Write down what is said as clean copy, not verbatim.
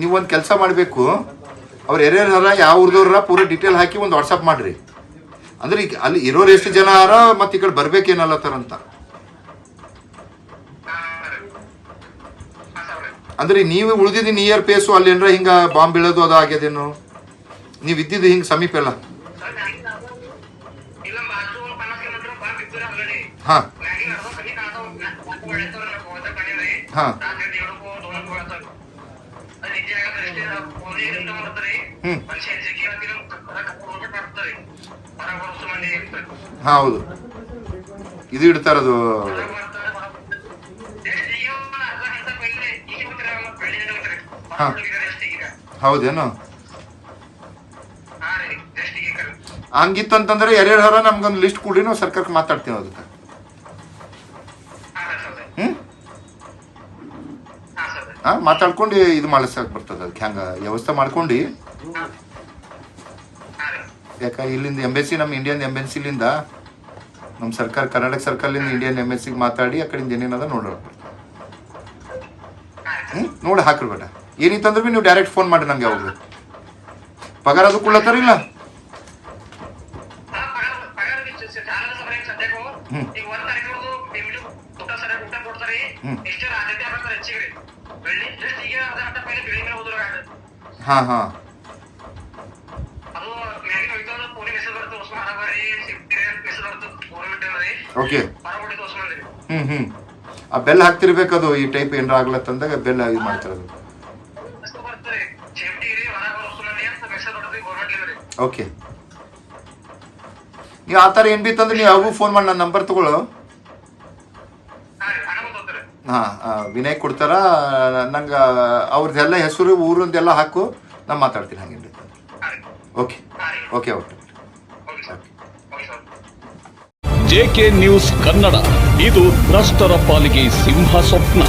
ನೀವೊಂದು ಕೆಲಸ ಮಾಡಬೇಕು, ಅವ್ರು ಯಾರ್ಯಾರ ಯಾವ ಊರ್ದವ್ರ ಪೂರ ಡೀಟೇಲ್ ಹಾಕಿ ಒಂದು ವಾಟ್ಸಪ್ ಮಾಡ್ರಿ. ಅಂದ್ರೆ ಈಗ ಅಲ್ಲಿ ಇರೋರು ಎಷ್ಟು ಜನ ಆರ ಮತ್ತೆ ಈ ಕಡೆ ಬರ್ಬೇಕೇನಲ್ಲತ್ತಾರಂತ. ಅಂದ್ರೆ ನೀವು ಉಳಿದಿದ್ದು ನಿಯರ್ ಪ್ಲೇಸು ಅಲ್ಲಿ ಏನ್ರ ಹಿಂಗ ಬಾಂಬ್ ಬೀಳೋದು ಅದು ಆಗ್ಯದೇನು? ನೀವು ಇದ್ದಿದ್ದು ಹಿಂಗ ಸಮೀಪ ಎಲ್ಲ? ಹಾ ಹಾ ಹೌದು, ಇದು ಇಡ್ತಾರದು. ಹೌದೇನು? ಹಂಗಿತ್ತಂತಂದ್ರೆ ಯಾರ್ಯಾರ ನಮ್ಗೊಂದು ಲಿಸ್ಟ್ ಕೊಡಿ, ನಾವು ಸರ್ಕಾರಕ್ಕೆ ಮಾತಾಡ್ತೀವಿ ಅದಕ್ಕೆ. ಮಾತಾಡ್ಕೊಂಡು ಇದು ಮಾಡಿಸಕ್ ಬರ್ತದ, ಅದಕ್ಕೆ ಹೆಂಗ ವ್ಯವಸ್ಥೆ ಮಾಡ್ಕೊಂಡು. ಯಾಕ ಇಲ್ಲಿಂದ ಎಂಬೆಸಿ, ನಮ್ಮ ಇಂಡಿಯನ್ ಎಂಬೆಸಿಲಿಂದ ನಮ್ಮ ಸರ್ಕಾರ, ಕರ್ನಾಟಕ ಸರ್ಕಾರದಿಂದ ಇಂಡಿಯನ್ ಎಂಬೆಸಿಗೆ ಮಾತಾಡಿ ಆ ಕಡೆಯಿಂದ ಏನೇನದ ನೋಡೋಣ. ನೋಡಿ ಹಾಕ್ರಿ ಬೇಡ. ಏನಿತ್ತಂದ್ರೆ ಭೀ ನೀವು ಡೈರೆಕ್ಟ್ ಫೋನ್ ಮಾಡಿ ನಂಗೆ. ಯಾವಾಗ ಪಗಾರ ಅದು ಕೊಡ್ಲತ್ತಾರಿಲ್ಲ? ಹಾ ಹಾ ಓಕೆ. ಆ ಬೆಲ್ ಹಾಕ್ತಿರ್ಬೇಕದು, ಈ ಟೈಪ್ ಏನಾರ ಆಗ್ಲತ್ತಂದಾಗ ಬೆಲ್ ಇದು ಮಾಡ್ತಿರೋದು. ಓಕೆ. ನೀವು ಆ ಥರ ಏನು ಬಿತ್ತಂದ್ರೆ ನೀವು ಯಾವಾಗೂ ಫೋನ್ ಮಾಡಿ ನನ್ನ ನಂಬರ್ ತಗೊಳ್ಳೋ. ವಿನಯ್ ಕೊಡ್ತಾರ ನಂಗೆ, ಅವ್ರದ್ದೆಲ್ಲ ಹೆಸರು ಊರಿಂದೆಲ್ಲ ಹಾಕು, ನಾನು ಮಾತಾಡ್ತೀನಿ ಹಂಗೇನು. Okay okay okay. JK news Kannada, ಇದು ಭ್ರಷ್ಟರ ಪಾಲಿಗೆ ಸಿಂಹ ಸ್ವಪ್ನ.